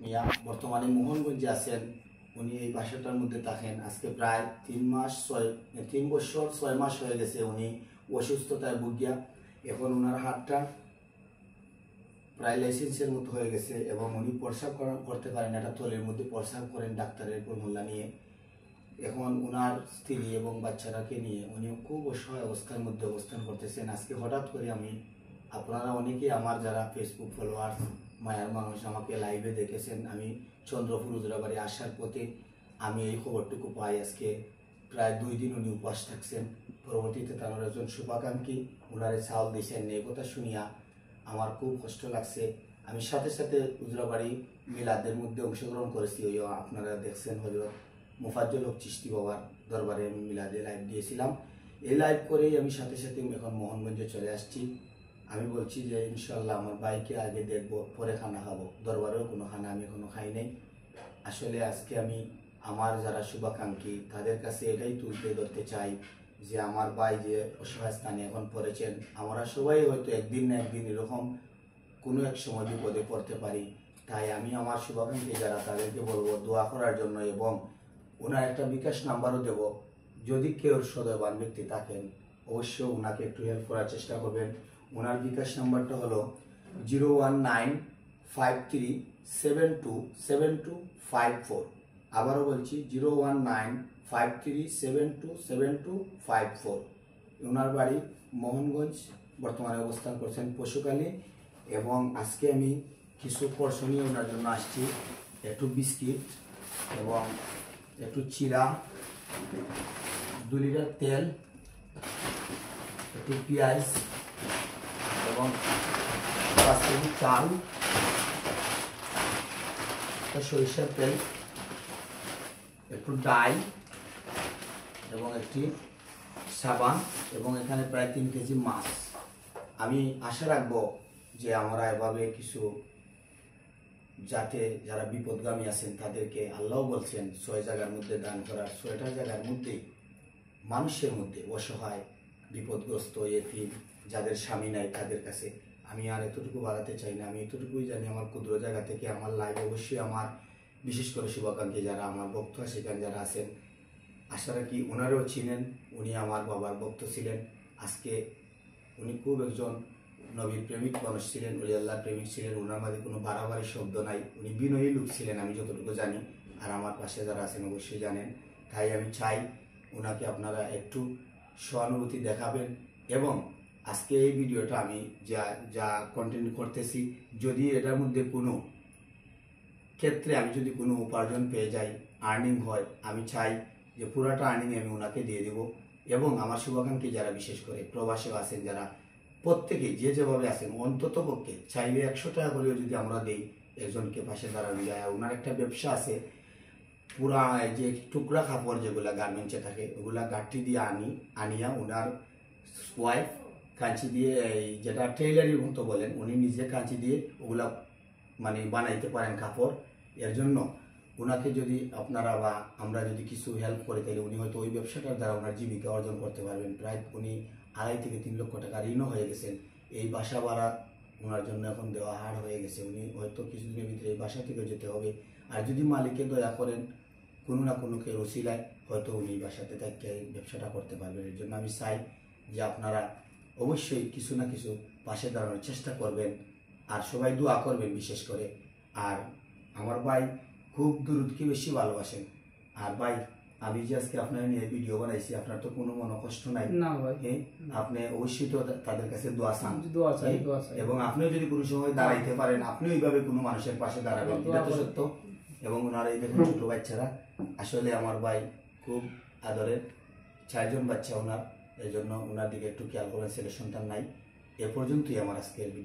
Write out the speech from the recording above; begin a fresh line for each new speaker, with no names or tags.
মিয়া বর্তমানে মোহনগঞ্জে আছেন। উনি এই বাসাটার মধ্যে থাকেন। আজকে প্রায় 3 বছর 6 মাস হয়ে গেছে উনি অসুস্থতায় ভুগিয়া। এখন ওনার হাতটা প্রায় লাইসেন্সের মতো হয়ে গেছে এবং উনি প্রস্রাব করতে পারেন, একটা থলের মধ্যে প্রস্রাব করেন ডাক্তারের ফর্মুলা নিয়ে। এখন ওনার স্ত্রী এবং বাচ্চারাকে নিয়ে উনি খুব অসহায় অবস্থার মধ্যে অবস্থান করতেছেন। আজকে হঠাৎ করে আপনারা অনেকেই আমার যারা ফেসবুক ফলোয়ার্স মায়ার মানুষ আমাকে লাইভে দেখেছেন। আমি চন্দ্রপুর উজরাবাড়ি আসার পথে আমি এই খবরটুকু পাই। আজকে প্রায় 2 দিন উনি উপবাস থাকছেন। পরবর্তীতে তার একজন শুভাকাঙ্ক্ষী ওনারে চাউল দিয়েছেন। এই কথা শুনিয়া আমার খুব কষ্ট লাগছে। আমি সাথে সাথে উজরাবাড়ি মিলাদের মধ্যে অংশগ্রহণ করেছি। ওই আপনারা দেখছেন হযরত মুফাজ্জল হক চিশতি বাবার দরবারে আমি মিলাদে লাইভ দিয়েছিলাম। এই লাইভ করেই আমি সাথে সাথে এখন মোহনগঞ্জে চলে আসছি। আমি বলছি যে ইনশাল্লাহ আমার বাইকে আগে দেখবো, পরে খানা খাবো। দরবারেও কোনো খানা আমি এখনো খাই নাই। আসলে আজকে আমি আমার যারা শুভাকাঙ্ক্ষী তাদের কাছে এটাই তুলতে ধরতে চাই যে আমার ভাই যে অসহায় স্থানে এখন পড়েছেন, আমরা সবাই হয়তো একদিন না একদিন এরকম কোনো এক সময় বিপদে পড়তে পারি। তাই আমি আমার শুভাকাঙ্ক্ষী যারা তাদেরকে বলবো দোয়া করার জন্য, এবং ওনার একটা বিকাশ নাম্বারও দেব। যদি কেউ সদয়বান ব্যক্তি থাকেন অবশ্যই ওনাকে একটু হেল্প করার চেষ্টা করবেন। ওনার বিকাশ নাম্বারটা হলো 01953727254। আবারও বলছি 01953727254। ওনার বাড়ি মোহনগঞ্জ, বর্তমানে অবস্থান করছেন পশুখালী। এবং আজকে আমি কিছু পর্শনীয় ওনার জন্য আসছি। একটু বিস্কিট এবং একটু চিরা, 2 লিটার তেল, একটু পেঁয়াজ এবং 5 কেজি চাল, সরিষার তেল, একটু ডাই এবং একটি সাবান এবং এখানে প্রায় 3 কেজি মাছ। আমি আশা রাখবো যে আমরা এভাবে কিছু, যাতে যারা বিপদগামী আছেন তাদেরকে আল্লাহ বলছেন 6 জায়গার মধ্যে দান করার। 6টা জায়গার মধ্যে মানুষের মধ্যে অসহায় বিপদগ্রস্ত এতিম যাদের স্বামী নাই তাদের কাছে আমি আর এতটুকু বাড়াতে চাই না। আমি এতটুকুই জানি আমার ক্ষুদ্র জায়গা থেকে আমার লাইভ অবশ্যই আমার বিশেষ করে শুভাকাঙ্ক্ষী যারা আমার ভক্ত সেখানে যারা আছেন, আশা রাখি ওনারাও চিনেন। উনি আমার বাবার ভক্ত ছিলেন। আজকে উনি খুব একজন নবীর প্রেমিক মানুষ ছিলেন, ওলি আল্লাহ প্রেমিক ছিলেন। ওনার মাঝে কোনো বাড়াবাড়ি শব্দ নাই। উনি বিনয়ী লোক ছিলেন, আমি যতটুকু জানি। আর আমার পাশে যারা আছেন অবশ্যই জানেন। তাই আমি চাই ওনাকে আপনারা একটু সহানুভূতি দেখাবেন। এবং আজকে এই ভিডিওটা আমি যা কন্টেন্ট করতেছি, যদি এটার মধ্যে কোনো ক্ষেত্রে আমি যদি কোনো উপার্জন পেয়ে যাই, আর্নিং হয়, আমি চাই যে পুরাটা আর্নিং আমি ওনাকে দিয়ে দেব। এবং আমার শুভাকাঙ্ক্ষী যারা বিশেষ করে প্রবাসীও আছেন যারা, প্রত্যেকে যে যেভাবে আছেন অন্তত পক্ষে চাইলে 100 টাকা করেও যদি আমরা দিই একজনকে পাশে দাঁড়ানো যায়। ওনার একটা ব্যবসা আছে, পুরা যে টুকরা কাপড় যেগুলা গার্মেন্টসে থাকে ওগুলা গাঠি দিয়ে আনিয়া ওনার ওয়াইফ কাঁচি দিয়ে, এই যেটা টেইলারির মতো বলেন, উনি নিজে কাঁচি দিয়ে ওগুলা মানে বানাইতে পারেন কাপড়। এর জন্য ওনাকে যদি আপনারা বা আমরা যদি কিছু হেল্প করে তাহলে উনি হয়তো ওই ব্যবসাটার দ্বারা ওনার জীবিকা অর্জন করতে পারবেন। প্রায় উনি 2.5 থেকে 3 লক্ষ টাকা ঋণও হয়ে গেছেন। এই বাসা ভাড়া ওনার জন্য এখন দেওয়া হার হয়ে গেছে। উনি হয়তো কিছুদিনের ভিতরে এই বাসা থেকে যেতে হবে। আর যদি মালিকে দয়া করেন কোনো না কোনো কেউ রসিলায়, হয়তো উনি বাসাতে থেকে এই ব্যবসাটা করতে পারবেন। এর জন্য আমি চাই যে আপনারা অবশ্যই কিছু না কিছু পাশে দাঁড়ানোর চেষ্টা করবেন, আর সবাই দোয়া করবেন বিশেষ করে। আর আমার ভাই খুব দুরুদকে বেশি ভালোবাসেন। আর ভাই আমি যে আজকে আপনার নিয়ে ভিডিও বানাইছি, আপনার তো কোনো মনোকষ্ট নাই
না ভাই?
আপনি অবশ্যই তো তাদের কাছে দোয়া চান।
দোয়া চাই।
এবং আপনিও যদি কোনো সময় দাঁড়াইতে পারেন, আপনিও এইভাবে কোনো মানুষের পাশে দাঁড়াবেন, এটা তো সত্য। এবং ওনারা এই দেখুন ছোট বাচ্চারা, আসলে আমার ভাই খুব আদরের। 4 জন বাচ্চা ওনার, এই জন্য ওনার দিকে একটু খেয়াল করেন। ছেলে সন্তান নাই। এ পর্যন্তই আমার আজকের ভিডিও।